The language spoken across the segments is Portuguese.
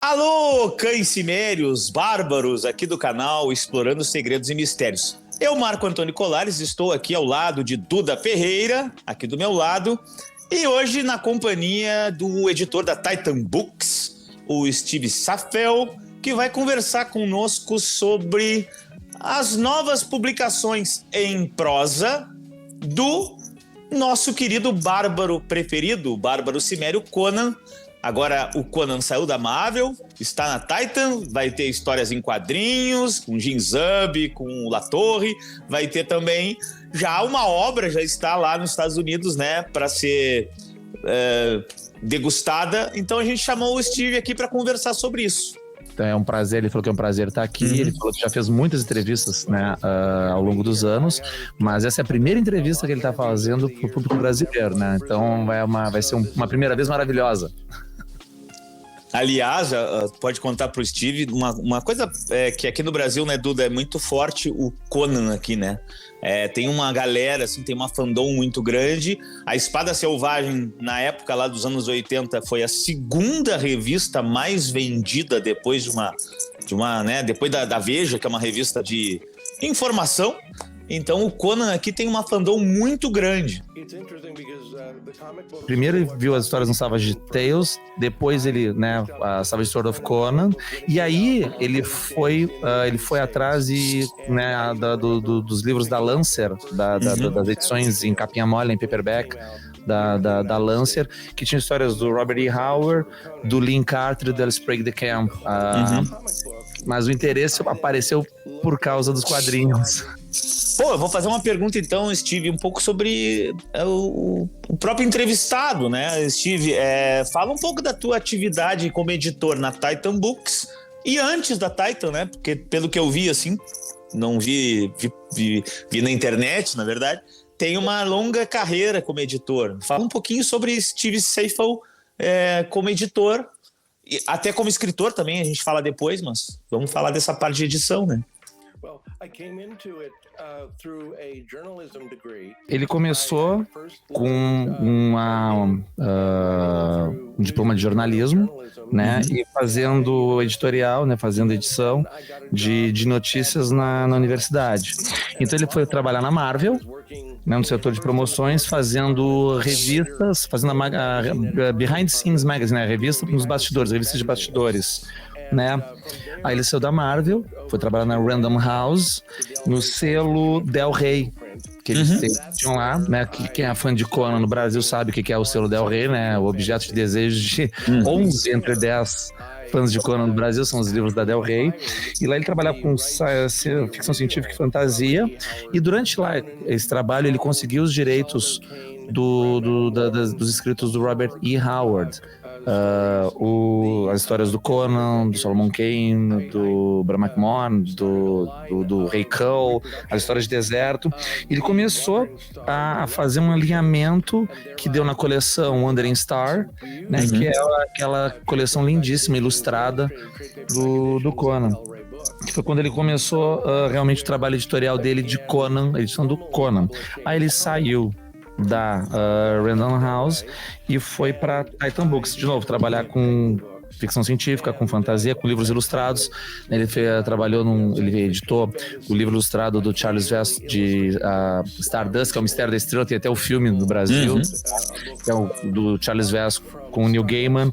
Alô, cães cimérios, bárbaros, aqui do canal Explorando Segredos e Mistérios. Eu, Marco Antônio Colares, estou aqui ao lado de Duda Ferreira, aqui do meu lado, e hoje na companhia do editor da Titan Books, o Steve Saffel, que vai conversar conosco sobre as novas publicações em prosa do nosso querido bárbaro preferido, o bárbaro cimério Conan. Agora o Conan saiu da Marvel, está na Titan, vai ter histórias em quadrinhos, com Jin Zub, com o Latorre, vai ter também já uma obra, já está lá nos Estados Unidos, né, para ser degustada. Então a gente chamou o Steve aqui para conversar sobre isso. Então é um prazer, ele falou que é um prazer estar aqui, Ele falou que já fez muitas entrevistas, né, ao longo dos anos, mas essa é a primeira entrevista que ele está fazendo para o público brasileiro, né, então vai ser uma primeira vez maravilhosa. Aliás, pode contar para o Steve uma coisa que aqui no Brasil, né, Duda, é muito forte o Conan aqui, né? Tem uma galera, assim, tem uma fandom muito grande. A Espada Selvagem, na época lá dos anos 80, foi a segunda revista mais vendida depois depois da Veja, que é uma revista de informação. Então o Conan aqui tem uma fandom muito grande. Primeiro ele viu as histórias no Savage Tales, depois ele, né, a Savage Sword of Conan, e aí ele foi atrás dos livros da Lancer, das edições em capinha mole, em paperback, da Lancer, que tinha histórias do Robert E. Howard, do Lynn Carter e do Alice Sprague de Camp. Mas o interesse apareceu por causa dos quadrinhos. Pô, eu vou fazer uma pergunta então, Steve, um pouco sobre o próprio entrevistado, né? Steve, fala um pouco da tua atividade como editor na Titan Books e antes da Titan, né? Porque pelo que eu vi, assim, não vi na internet, na verdade, tem uma longa carreira como editor. Fala um pouquinho sobre Steve Saffel como editor, e até como escritor também, a gente fala depois, mas vamos falar dessa parte de edição, né? Ele começou com um diploma de jornalismo, né, e fazendo editorial, né, fazendo edição de notícias na universidade. Então ele foi trabalhar na Marvel, né, no setor de promoções, fazendo revistas, fazendo a Behind the Scenes Magazine, né, revista nos bastidores, revistas de bastidores, né? Aí ele saiu da Marvel, foi trabalhar na Random House, no selo Del Rey, que eles tinham lá, né? Quem é fã de Conan no Brasil sabe o que é o selo Del Rey, né? O objeto de desejo de 11 entre 10 fãs de Conan no Brasil são os livros da Del Rey. E lá ele trabalhava com ficção científica e fantasia, e durante lá esse trabalho ele conseguiu os direitos dos escritos do Robert E. Howard, as histórias do Conan, do Solomon Kane, do Bram McMahon, do Rei Kull, as histórias de deserto. Ele começou a fazer um alinhamento que deu na coleção Wandering Star, né, que é aquela coleção lindíssima, ilustrada do Conan. Que foi quando ele começou realmente o trabalho editorial dele de Conan, edição do Conan. Aí ele saiu da Random House e foi para Titan Books, de novo, trabalhar com ficção científica, com fantasia, com livros ilustrados. Ele ele editou o livro ilustrado do Charles Vess de Stardust, que é o Mistério da Estrela, tem até o filme no Brasil, que é do Charles Vess com o Neil Gaiman,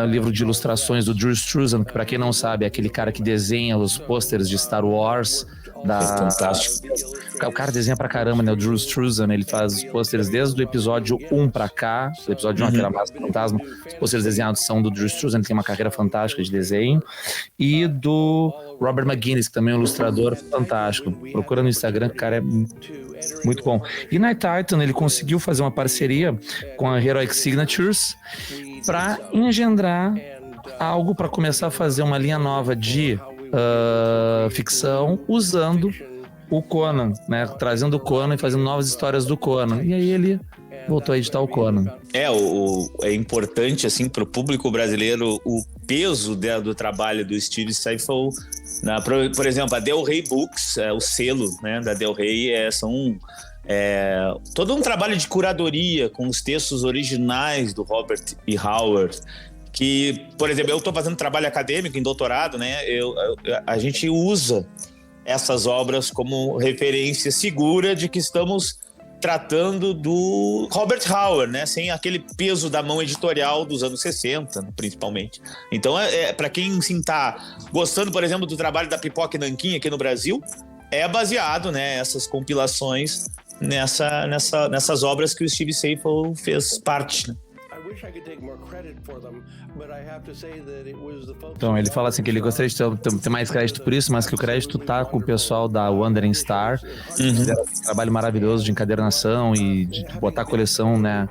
livro de ilustrações do Drew Struzan, que para quem não sabe é aquele cara que desenha os pôsteres de Star Wars. Fantástico. O cara desenha pra caramba, né? O Drew Struzan, ele faz os pôsteres desde o episódio 1 pra cá. Do episódio 1, aquela máscara fantasma. Os pôsteres desenhados são do Drew Struzan, ele tem uma carreira fantástica de desenho. E do Robert McGuinness, que também é um ilustrador fantástico. Procura no Instagram, que o cara é muito bom. E na Titan, ele conseguiu fazer uma parceria com a Heroic Signatures pra engendrar algo para começar a fazer uma linha nova de ficção usando o Conan, né? Trazendo o Conan e fazendo novas histórias do Conan. E aí ele voltou a editar o Conan. É importante, assim, para o público brasileiro o peso do trabalho do Steve Saffel. Por exemplo, a Del Rey Books, o selo, né, da Del Rey, são todo um trabalho de curadoria com os textos originais do Robert E. Howard, que, por exemplo, eu estou fazendo trabalho acadêmico em doutorado, né? A gente usa essas obras como referência segura de que estamos tratando do Robert Howard, né? Sem aquele peso da mão editorial dos anos 60, principalmente. Então, para quem está gostando, por exemplo, do trabalho da Pipoca e Nanquim aqui no Brasil, é baseado, né, essas compilações nessas obras que o Steve Seyfel fez parte, né? Então, ele fala assim que ele gostaria de ter mais crédito por isso, mas que o crédito tá com o pessoal da Wandering Star, que fizeram um trabalho maravilhoso de encadernação e de botar a coleção, né,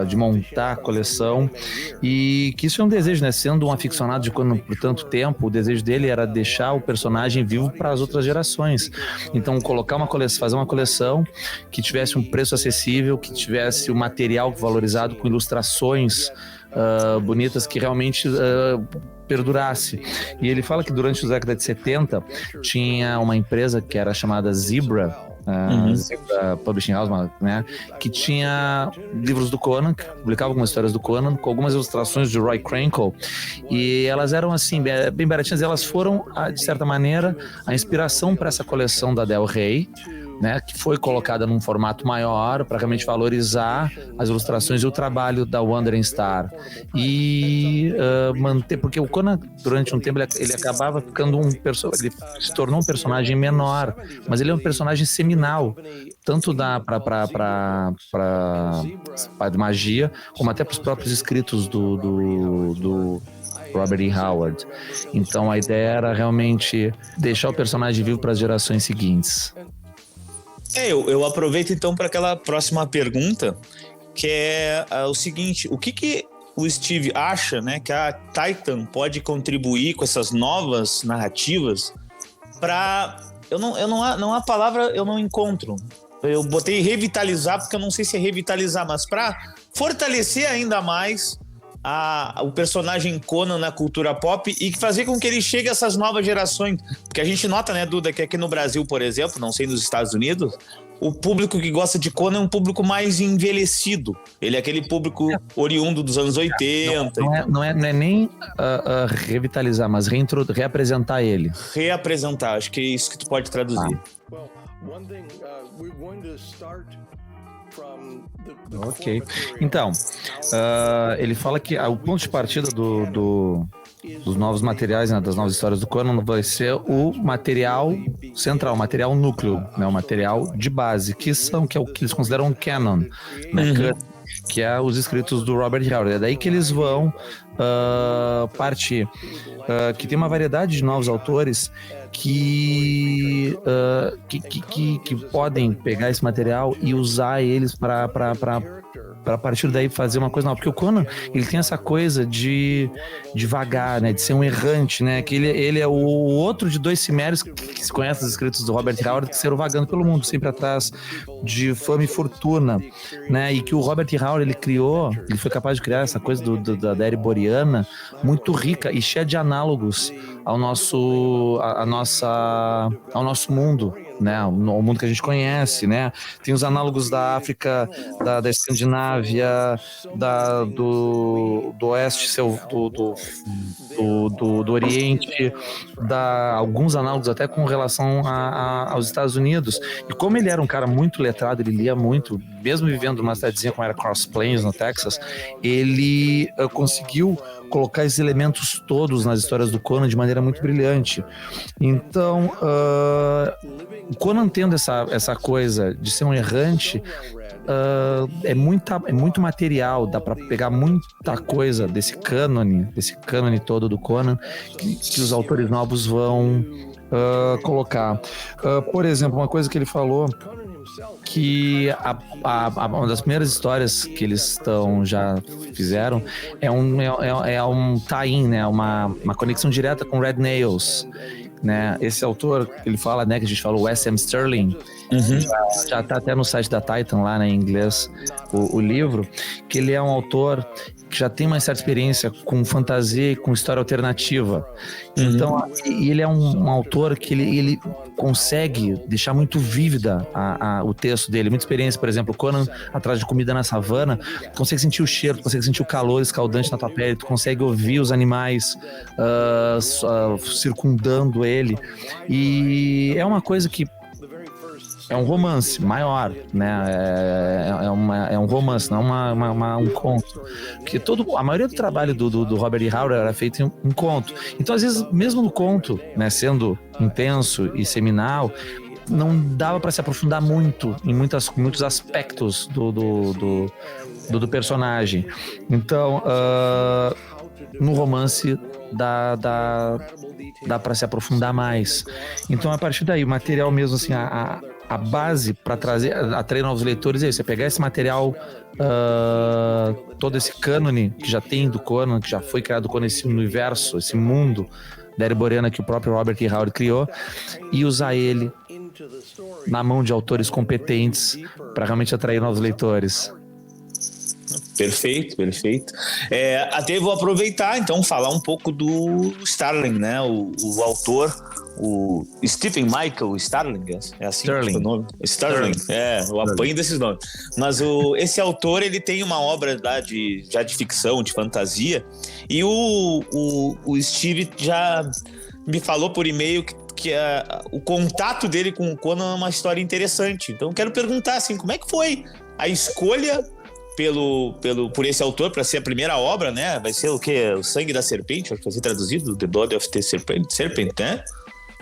de montar a coleção, e que isso é um desejo, né, sendo um aficionado de Conan por tanto tempo, o desejo dele era deixar o personagem vivo para as outras gerações. Então, colocar uma coleção, fazer uma coleção que tivesse um preço acessível, que tivesse o material valorizado com ilustrações bonitas, que realmente perdurasse. E ele fala que durante a década de 70 tinha uma empresa que era chamada Zebra, Zebra Publishing House, né, que tinha livros do Conan, que publicava algumas histórias do Conan, com algumas ilustrações de Roy Krenkel, e elas eram assim, bem baratinhas, e elas foram, de certa maneira, a inspiração para essa coleção da Del Rey, né, que foi colocada num formato maior para realmente valorizar as ilustrações e o trabalho da Wandering Star e manter, porque o Conan durante um tempo ele acabava ficando ele se tornou um personagem menor, mas ele é um personagem seminal, tanto para magia como até para os próprios escritos do Robert E. Howard. Então a ideia era realmente deixar o personagem vivo para as gerações seguintes. Eu aproveito então para aquela próxima pergunta, que é o seguinte: o que o Steve acha, né, que a Titan pode contribuir com essas novas narrativas para... Não há palavra, eu não encontro. Eu botei revitalizar, porque eu não sei se é revitalizar, mas para fortalecer ainda mais o personagem Conan na cultura pop e fazer com que ele chegue a essas novas gerações. Porque a gente nota, né, Duda, que aqui no Brasil, por exemplo, não sei nos Estados Unidos, o público que gosta de Conan é um público mais envelhecido. Ele é aquele público oriundo dos anos 80. Não é nem revitalizar, mas reapresentar ele. Reapresentar, acho que é isso que tu pode traduzir. Ok. Então, ele fala que o ponto de partida dos novos materiais, né, das novas histórias do Conan, vai ser o material central, o material núcleo, né, o material de base, que é o que eles consideram um canon, né, que é os escritos do Robert Howard. É daí que eles vão partir. Que tem uma variedade de novos autores que podem pegar esse material e usar eles para a partir daí fazer uma coisa nova, porque o Conan, ele tem essa coisa de vagar, né, de ser um errante, né, que ele é o outro de dois cimérios que se conhece os escritos do Robert Howard, que saíram vagando pelo mundo, sempre atrás de fama e fortuna, né, e que o Robert Howard, ele foi capaz de criar essa coisa da Ereboriana muito rica e cheia de análogos ao nosso mundo, né, ao mundo que a gente conhece, né, tem os análogos da África, da Escandinávia, do Oeste, do Oriente, alguns análogos até com relação aos Estados Unidos. E como ele era um cara muito letrado, ele lia muito, mesmo vivendo numa cidadezinha como era Cross Plains, no Texas, ele conseguiu colocar esses elementos todos nas histórias do Conan de maneira muito brilhante. Então, o Conan tendo essa coisa de ser um errante, é muito material, dá para pegar muita coisa desse cânone todo do Conan que os autores novos vão colocar. Por exemplo, uma coisa que ele falou, que uma das primeiras histórias que eles já fizeram é um tie-in, né, uma conexão direta com Red Nails, né? Esse autor, ele fala, né, que a gente falou, Wes M. Sterling, já tá até no site da Titan lá, né, em inglês, o livro, que ele é um autor que já tem uma certa experiência com fantasia e com história alternativa. Então, ele é um autor que ele consegue deixar muito vívida o texto dele. Muita experiência, por exemplo, Conan Atrás de Comida na Savana, tu consegue sentir o cheiro, tu consegue sentir o calor escaldante na tua pele, tu consegue ouvir os animais circundando ele. E é uma coisa que é um romance maior, né? É um romance, não um conto. Porque a maioria do trabalho do Robert E. Howard era feito em um conto. Então, às vezes, mesmo no conto, né, sendo intenso e seminal, não dava para se aprofundar muito em muitos aspectos do personagem. Então, no romance dá para se aprofundar mais. Então, a partir daí, o material mesmo, assim, a base para atrair novos leitores é isso, é pegar esse material, todo esse cânone que já tem do Conan, que já foi criado com esse universo, esse mundo da Ereboriana que o próprio Robert E. Howard criou, e usar ele na mão de autores competentes para realmente atrair novos leitores. Perfeito. Até vou aproveitar, então, falar um pouco do Starling, né? O autor, o Stephen Michael Starling, é assim que é o nome? Starling, o apanho desses nomes. Mas esse autor, ele tem uma obra de ficção, de fantasia, e o Steve já me falou por e-mail que o contato dele com o Conan é uma história interessante. Então, eu quero perguntar, assim, como é que foi a escolha por esse autor para ser a primeira obra, né? Vai ser o quê? O Sangue da Serpente, acho que vai ser traduzido, The Blood of the Serpent, né?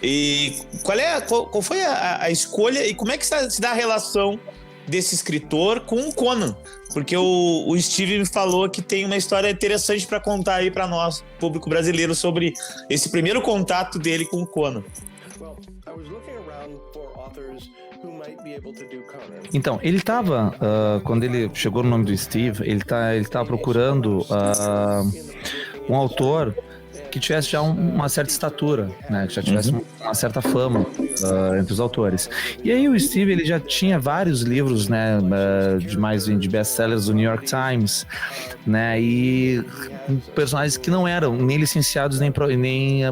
E qual foi a escolha e como é que se dá a relação desse escritor com o Conan? Porque o Steve me falou que tem uma história interessante para contar aí para nós, público brasileiro, sobre esse primeiro contato dele com o Conan. Então, ele estava, quando ele chegou no nome do Steve, ele estava procurando um autor que tivesse já uma certa estatura, né? Que já tivesse uma certa fama entre os autores. E aí o Steve, ele já tinha vários livros, né, de best-sellers do New York Times, né? E personagens que não eram nem licenciados nem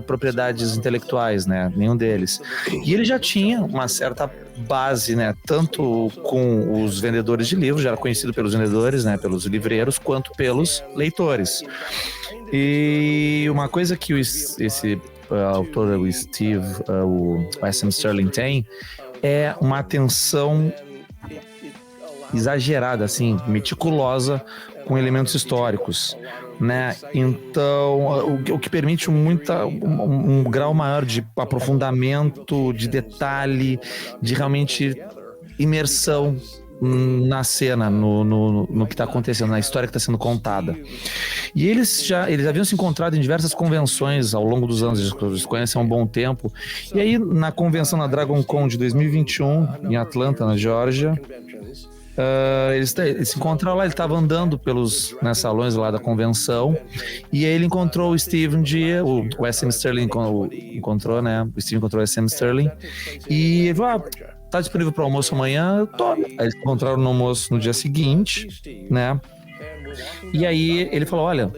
propriedades intelectuais, né? Nenhum deles. E ele já tinha uma certa base, né? Tanto com os vendedores de livros, já era conhecido pelos vendedores, né? Pelos livreiros, quanto pelos leitores. E uma coisa que esse autor, o Steve, o S.M. Stirling tem, é uma atenção exagerada, assim, meticulosa com elementos históricos, né? Então, o que permite um grau maior de aprofundamento, de detalhe, de realmente imersão na cena, no que está acontecendo, na história que está sendo contada. E eles haviam se encontrado em diversas convenções ao longo dos anos, eles conhecem há um bom tempo. E aí, na convenção na Dragon Con de 2021, em Atlanta, na Geórgia, eles se encontraram lá. Ele estava andando pelos salões lá da convenção, e aí ele encontrou o Steve um dia, o S.M. Stirling encontrou, né? O Steve encontrou o S.M. Stirling, e ele falou: tá disponível para o almoço amanhã? Tome. Aí eles encontraram no almoço no dia seguinte, né? E aí ele falou: olha,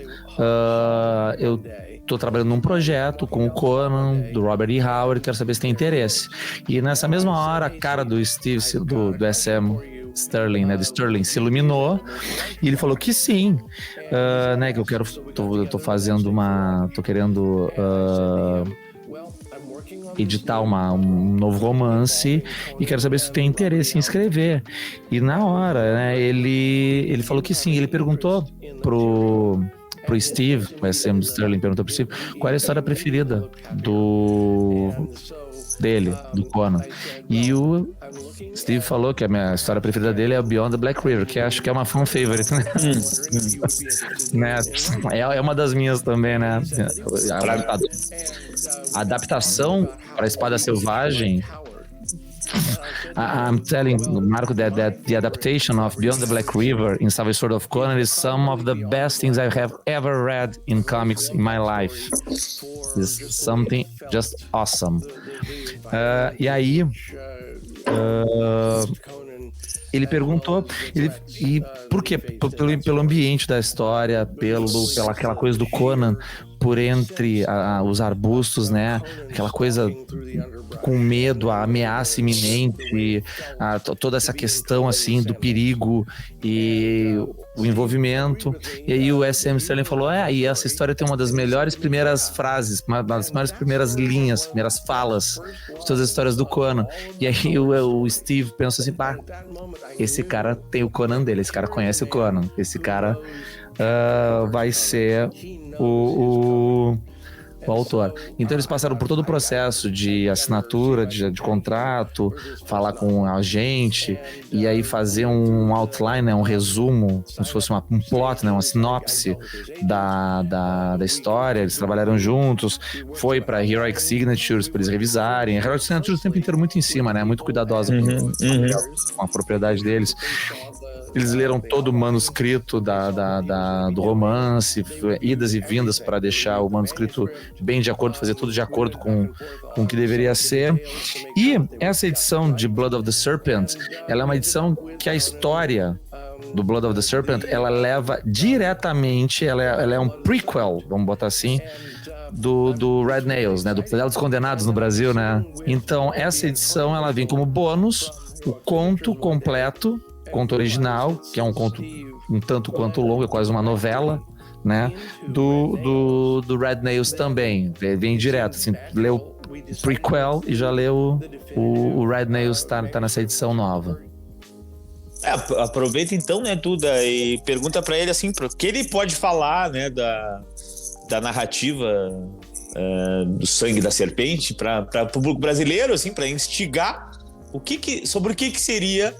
eu tô trabalhando num projeto com o Conan, do Robert E. Howard, quero saber se tem interesse. E nessa mesma hora, a cara do Steve, do S.M. Stirling, né, do Stirling, se iluminou, e ele falou que sim, né, que tô querendo editar um novo romance e quero saber se tu tem interesse em escrever. E na hora, né, ele falou que sim. Ele perguntou pro Steve, o S.M. Stirling perguntou pro Steve qual era a história preferida dele, do Conan. E o Steve falou que a minha história preferida dele é Beyond the Black River, que acho que é uma fan favorite, né? Né? É uma das minhas também, né? A adaptação para a Espada Selvagem, I'm telling Marco that the adaptation of Beyond the Black River in Savage Sword of Conan is some of the best things I have ever read in comics in my life. It's something just awesome. E aí ele perguntou, e por quê? Pelo ambiente da história, pela aquela coisa do Conan, por entre os arbustos, né? Aquela coisa com medo, a ameaça iminente, toda essa questão assim do perigo e o envolvimento. E aí o S.M. Stirling falou, e essa história tem uma das melhores primeiras frases, uma das melhores primeiras linhas, primeiras falas de todas as histórias do Conan. E aí o Steve pensa assim, esse cara tem o Conan dele, esse cara conhece o Conan, esse cara vai ser o autor. Então eles passaram por todo o processo de assinatura, de contrato, falar com a agente, e aí fazer um outline, né, um resumo, como se fosse um plot, né, uma sinopse da história. Eles trabalharam juntos, foi para Heroic Signatures para eles revisarem. A Heroic Signatures o tempo inteiro muito em cima, né, muito cuidadosa com a propriedade deles. Eles leram todo o manuscrito do romance, idas e vindas para deixar o manuscrito bem de acordo, fazer tudo de acordo com o que deveria ser. E essa edição de Blood of the Serpent, ela é uma edição que a história do Blood of the Serpent, ela leva diretamente, ela é um prequel, vamos botar assim, do Red Nails, né, do Pedaço dos Condenados no Brasil, né? Então essa edição, ela vem como bônus, o conto completo, conto original, que é um conto um tanto quanto longo, é quase uma novela, né? Do Red Nails também. Vem direto, assim, leu o prequel e já leu o Red Nails, tá nessa edição nova. Aproveita então, né, Duda, e pergunta pra ele assim, o que ele pode falar, né, da narrativa do sangue da serpente para o público brasileiro, assim, para instigar sobre o que seria,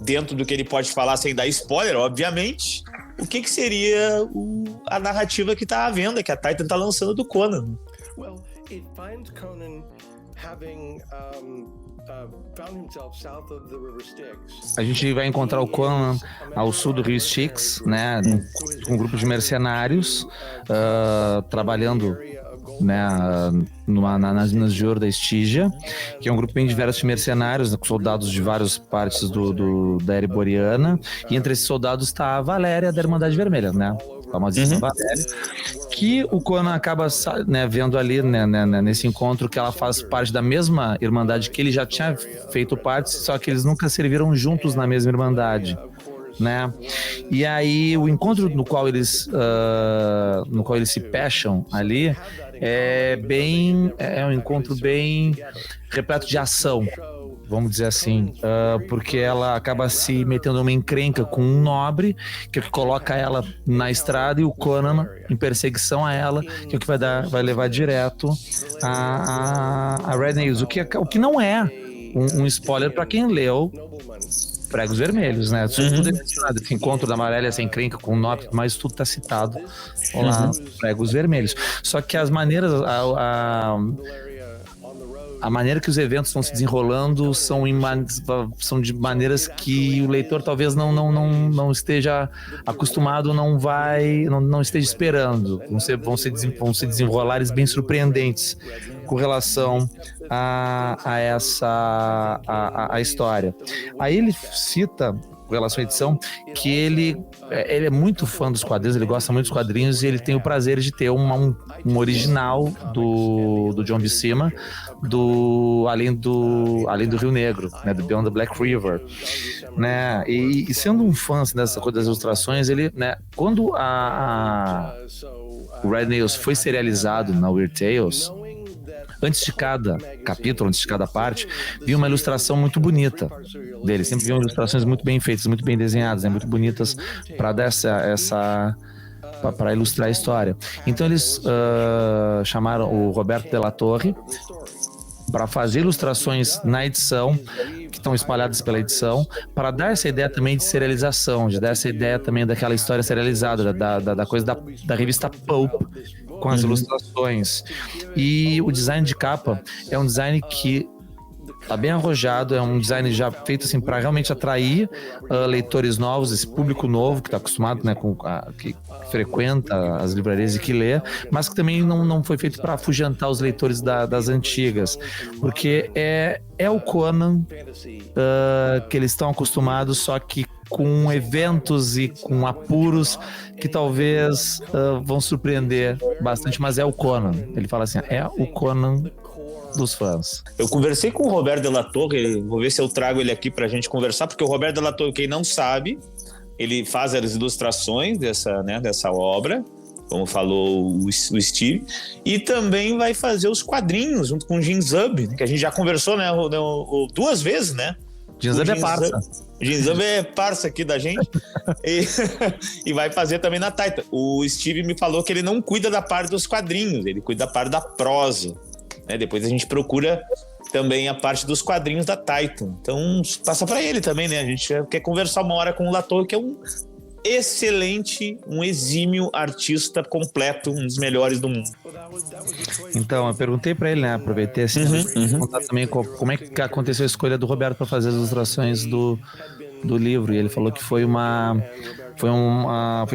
dentro do que ele pode falar sem dar spoiler, obviamente, o que seria a narrativa que tá à venda, que a Titan tá lançando do Conan. Well, it finds Conan having found himself south of the River Styx. A gente vai encontrar o Conan ao sul do Rio Styx, né, com um grupo de mercenários trabalhando, né, nas minas de ouro da Estígia, que é um grupo bem diverso de mercenários, né, com soldados de várias partes da Ereboriana, e entre esses soldados está a Valéria da Irmandade Vermelha, né, a famosíssima Valéria, que o Conan acaba, né, vendo ali, né, nesse encontro, que ela faz parte da mesma Irmandade que ele já tinha feito parte, só que eles nunca serviram juntos na mesma Irmandade, né? E aí o encontro no qual eles se pecham ali é um encontro bem repleto de ação, vamos dizer assim, porque ela acaba se metendo numa encrenca com um nobre, que é o que coloca ela na estrada, e o Conan em perseguição a ela, que é o que vai levar direto a Red Nails, o que não é um spoiler para quem leu Pregos Vermelhos, né? Tudo é mencionado. Esse encontro da Amarela sem encrenca com o Nobre, mas tudo tá citado lá, Pregos Vermelhos. Só que as maneiras, a maneira que os eventos estão se desenrolando são de maneiras que o leitor talvez não esteja acostumado, não esteja esperando. Vão se desenrolar bem surpreendentes com relação a essa história. Aí ele cita, com relação à edição, que ele é muito fã dos quadrinhos, ele gosta muito dos quadrinhos, e ele tem o prazer de ter um original do John Buscema, além do Rio Negro, né, do Beyond the Black River, né, e sendo um fã assim, dessa coisa das ilustrações, ele, né, quando o Red Nails foi serializado na Weird Tales, antes de cada capítulo, antes de cada parte, vinha uma ilustração muito bonita dele. Sempre vinham ilustrações muito bem feitas, muito bem desenhadas, né? Muito bonitas para dar para ilustrar a história. Então eles chamaram o Roberto Della Torre para fazer ilustrações na edição, que estão espalhadas pela edição, para dar essa ideia também de serialização, de dar essa ideia também daquela história serializada, da coisa da revista Pulp, com as ilustrações. E o design de capa é um design que tá bem arrojado, é um design já feito assim para realmente atrair leitores novos, esse público novo que está acostumado, né, que frequenta as livrarias e que lê, mas que também não foi feito para afugentar os leitores das antigas, porque é o Conan que eles estão acostumados, só que com eventos e com apuros que talvez vão surpreender bastante, mas é o Conan. Ele fala assim, é o Conan dos fãs. Eu conversei com o Robert de la Torre, vou ver se eu trago ele aqui pra gente conversar, porque o Robert de la Torre, quem não sabe, ele faz as ilustrações dessa obra, como falou o Steve, e também vai fazer os quadrinhos junto com o Jim Zub, que a gente já conversou, né, 2 vezes, né? Jim Zub é parça. O Jim Zub é parça aqui da gente e vai fazer também na Titan. O Steve me falou que ele não cuida da parte dos quadrinhos, ele cuida da parte da prosa, né? Depois a gente procura também a parte dos quadrinhos da Titan. Então passa para ele também, né? A gente quer conversar uma hora com o Latour, que é um excelente, um exímio artista completo, um dos melhores do mundo. Então, eu perguntei para ele, né? Aproveitei assim, contar também como é que aconteceu a escolha do Roberto para fazer as ilustrações do livro. E ele falou que foi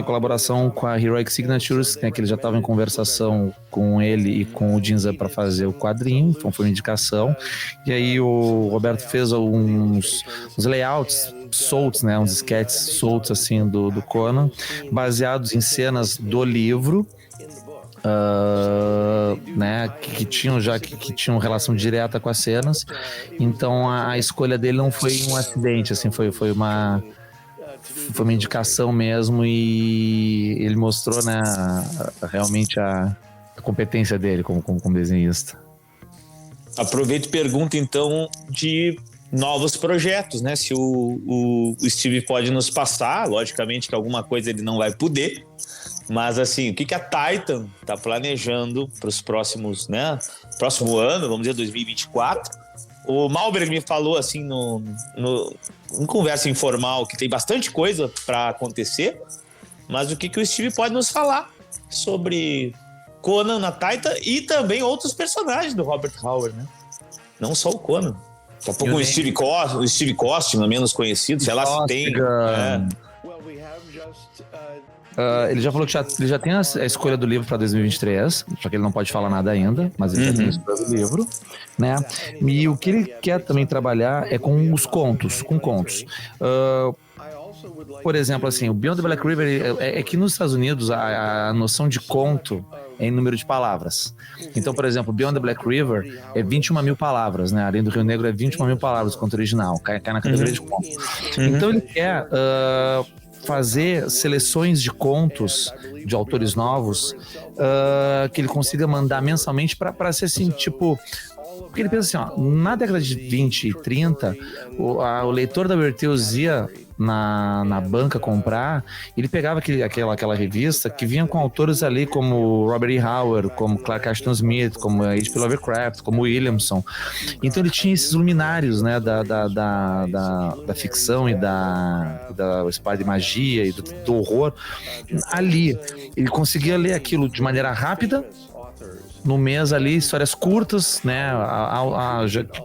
colaboração com a Heroic Signatures, né, que ele já estava em conversação com ele e com o Ginza para fazer o quadrinho, então foi uma indicação. E aí o Roberto fez uns layouts soltos, né, uns sketches soltos assim do Conan, baseados em cenas do livro, né, que tinham relação direta com as cenas. Então a escolha dele não foi um acidente, assim, foi uma indicação mesmo, e ele mostrou, né, realmente a competência dele como desenhista. Aproveito e pergunto então de novos projetos, né? Se o Steve pode nos passar, logicamente que alguma coisa ele não vai poder, mas assim, o que a Titan está planejando para os próximos, né? Próximo ano, vamos dizer 2024. O Malberg me falou assim em conversa informal que tem bastante coisa para acontecer, mas o que o Steve pode nos falar sobre Conan na Titan e também outros personagens do Robert Howard, né? Não só o Conan. Daqui a pouco o Steve Costigan, menos conhecido, sei lá se tem. Ele já falou que ele já tem a escolha do livro para 2023, só que ele não pode falar nada ainda, mas ele já tem a escolha do livro, né? E o que ele quer também trabalhar é com os contos, por exemplo, assim, o Beyond the Black River é que nos Estados Unidos a noção de conto é em número de palavras. Então, por exemplo, Beyond the Black River é 21 mil palavras, né? Além do Rio Negro é 21 mil palavras o conto original, cai na categoria de conto. Então ele quer fazer seleções de contos de autores novos que ele consiga mandar mensalmente para ser assim, tipo... Porque ele pensa assim, ó, na década de 20 e 30, o leitor da Berteus ia na banca comprar, ele pegava aquela revista que vinha com autores ali como Robert E. Howard, como Clark Ashton Smith, como H.P. Lovecraft, como Williamson. Então ele tinha esses luminários, né, da ficção e da espada de magia e do horror ali. Ele conseguia ler aquilo de maneira rápida, no mês ali, histórias curtas, né,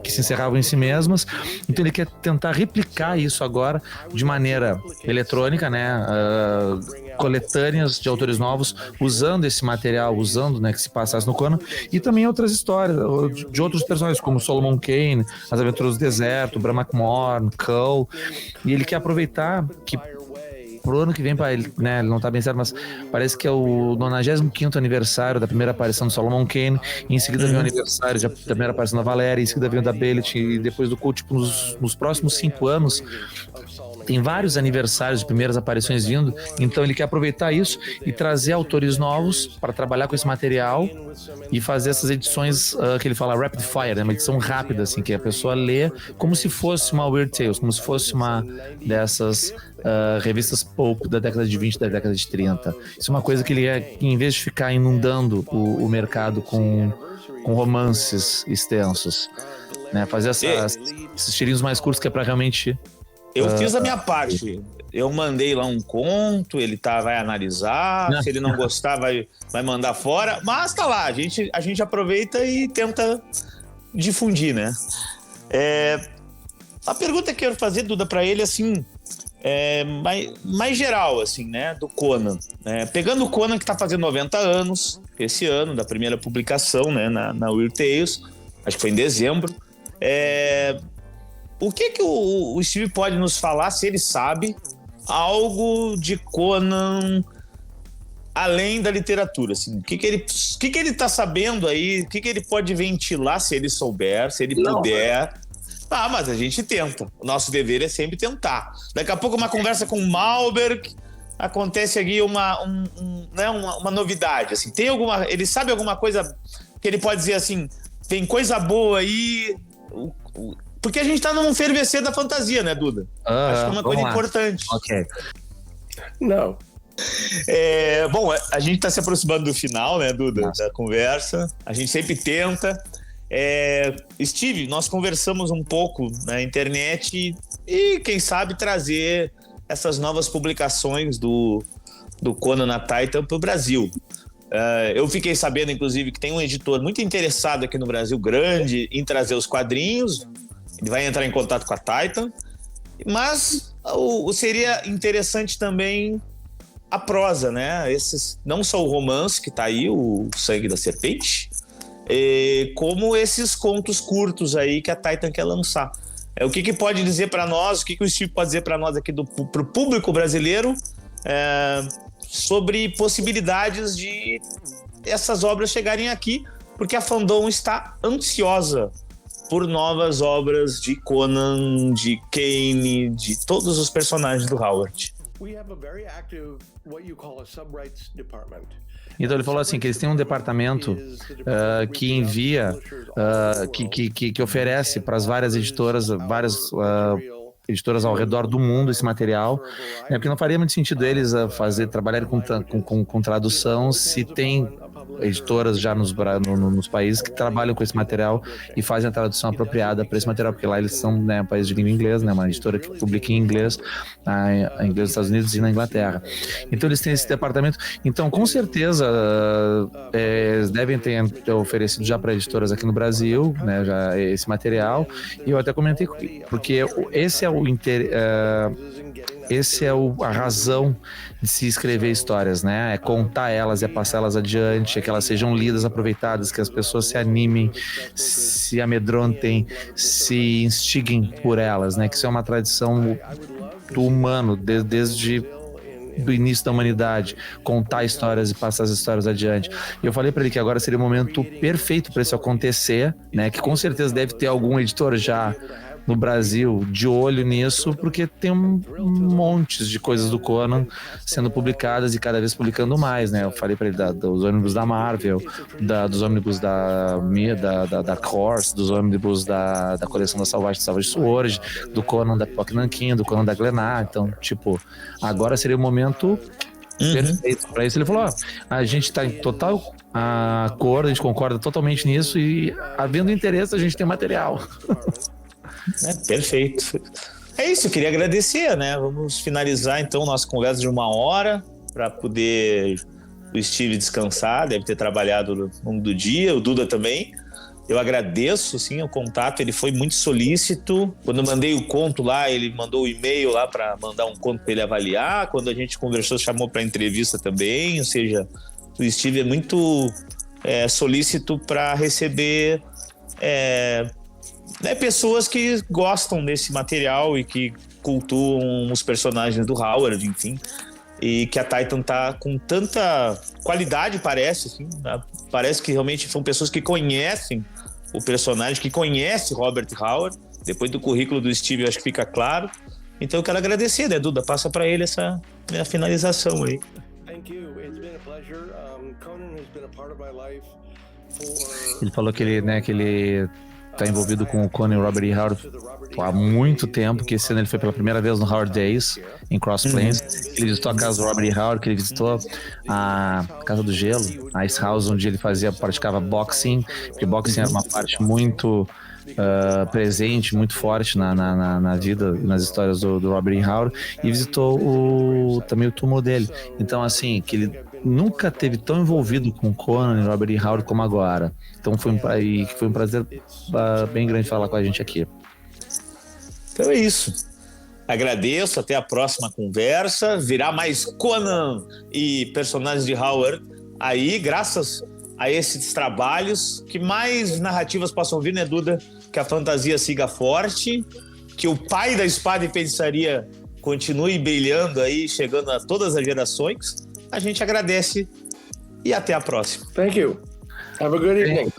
que se encerravam em si mesmas. Então ele quer tentar replicar isso agora de maneira eletrônica, né, coletâneas de autores novos, usando esse material, né, que se passasse no Conan, e também outras histórias de outros personagens, como Solomon Kane, As Aventuras do Deserto, Bram McMorn, Cull, e ele quer aproveitar que pro ano que vem, para ele, né, ele não tá bem certo, mas parece que é o 95º aniversário da primeira aparição do Solomon Kane, e em seguida vem o aniversário da primeira aparição da Valéria, em seguida vem o da Belit, e depois do Cult, tipo, nos próximos 5 anos tem vários aniversários de primeiras aparições vindo. Então ele quer aproveitar isso e trazer autores novos para trabalhar com esse material e fazer essas edições que ele fala rapid fire, né? Uma edição rápida, assim, que a pessoa lê como se fosse uma Weird Tales, como se fosse uma dessas revistas pulp da década de 20, da década de 30. Isso é uma coisa que ele quer, em vez de ficar inundando o mercado com romances extensos, né? Fazer esses tirinhos mais curtos, que é para realmente... Eu fiz a minha parte. Eu mandei lá um conto, ele vai analisar, se ele não gostar, vai mandar fora, mas tá lá, a gente aproveita e tenta difundir, né? A pergunta que eu quero fazer, Duda, para ele, assim, mais geral, assim, né, do Conan. Pegando o Conan, que está fazendo 90 anos esse ano, da primeira publicação, né, na Weird Tales, acho que foi em dezembro. O que o Steve pode nos falar, se ele sabe, algo de Conan além da literatura? Assim, o que ele tá sabendo aí, o que ele pode ventilar, se ele souber, se ele puder... mas a gente tenta. O nosso dever é sempre tentar. Daqui a pouco, uma conversa com o Malberg, acontece aqui uma novidade. Assim, ele sabe alguma coisa que ele pode dizer assim, tem coisa boa aí... Porque a gente tá num fervescer da fantasia, né, Duda? Acho que é uma coisa importante. Ok. Não. Bom, a gente tá se aproximando do final, né, Duda, da conversa. A gente sempre tenta. Steve, nós conversamos um pouco na internet e quem sabe trazer essas novas publicações do Conan na Titan para o Brasil. Eu fiquei sabendo, inclusive, que tem um editor muito interessado aqui no Brasil, grande, em trazer os quadrinhos. Ele vai entrar em contato com a Titan, mas seria interessante também a prosa, né? Não só o romance que está aí, o Sangue da Serpente, como esses contos curtos aí que a Titan quer lançar. O que pode dizer para nós, o que o Steve pode dizer para nós aqui para o público brasileiro sobre possibilidades de essas obras chegarem aqui, porque a Fandom está ansiosa por novas obras de Conan, de Kane, de todos os personagens do Howard. Então ele falou assim, que eles têm um departamento que envia, que oferece para as várias editoras, editoras ao redor do mundo esse material, porque não faria muito sentido eles trabalharem com tradução se tem editoras já nos países que trabalham com esse material e fazem a tradução apropriada para esse material, porque lá eles são, né, um país de língua inglesa, né, uma editora que publica em inglês, em inglês dos Estados Unidos e na Inglaterra. Então eles têm esse departamento. Então, com certeza, eles devem ter oferecido já para editoras aqui no Brasil, né, já esse material. E eu até comentei, porque esse é a razão de se escrever histórias, né? É contar elas, é passar elas adiante, é que elas sejam lidas, aproveitadas, que as pessoas se animem, se amedrontem, se instiguem por elas, né? Que isso é uma tradição do humano, desde do início da humanidade, contar histórias e passar as histórias adiante. E eu falei para ele que agora seria o momento perfeito para isso acontecer, né? Que com certeza deve ter algum editor já no Brasil de olho nisso, porque tem montes de coisas do Conan sendo publicadas e cada vez publicando mais, né? Eu falei para ele dos ônibus da Marvel, dos ônibus da Dark Horse, dos ônibus da coleção da Savage Sword, do Conan da Pipoca Nanquim, do Conan da Glenar. Então, tipo, agora seria o momento perfeito para isso. Ele falou, a gente está em total acordo, a gente concorda totalmente nisso e, havendo interesse, a gente tem material. Perfeito. É isso, eu queria agradecer, né? Vamos finalizar então nossa conversa de 1 hora para poder o Steve descansar, deve ter trabalhado no longo do dia, o Duda também. Eu agradeço, sim, o contato, ele foi muito solícito. Quando eu mandei o conto lá, ele mandou o e-mail lá para mandar um conto para ele avaliar. Quando a gente conversou, chamou para entrevista também. Ou seja, o Steve é muito solícito para receber pessoas que gostam desse material e que cultuam os personagens do Howard, enfim. E que a Titan tá com tanta qualidade, parece, assim, né? Parece que realmente são pessoas que conhecem o personagem, que conhecem Robert Howard. Depois do currículo do Steve, eu acho que fica claro. Então eu quero agradecer, né, Duda? Passa para ele essa minha finalização aí. Ele falou que ele tá envolvido com o Conan e o Robert E. Howard há muito tempo, que esse ano ele foi pela primeira vez no Howard Days, em Cross Plains. Ele visitou a casa do Robert E. Howard, que ele visitou a Casa do Gelo, a Ice House, onde ele praticava boxing, porque boxing era uma parte muito presente, muito forte na vida, nas histórias do Robert E. Howard, e visitou também o túmulo dele. Então, assim, que ele nunca teve tão envolvido com Conan e Robert E. Howard como agora. Então foi um prazer bem grande falar com a gente aqui. Então é isso. Agradeço, até a próxima conversa. Virá mais Conan e personagens de Howard aí, graças a esses trabalhos. Que mais narrativas possam vir, né, Duda? Que a fantasia siga forte, que o pai da espada e feitiçaria continue brilhando aí, chegando a todas as gerações. A gente agradece e até a próxima. Thank you. Have a good evening.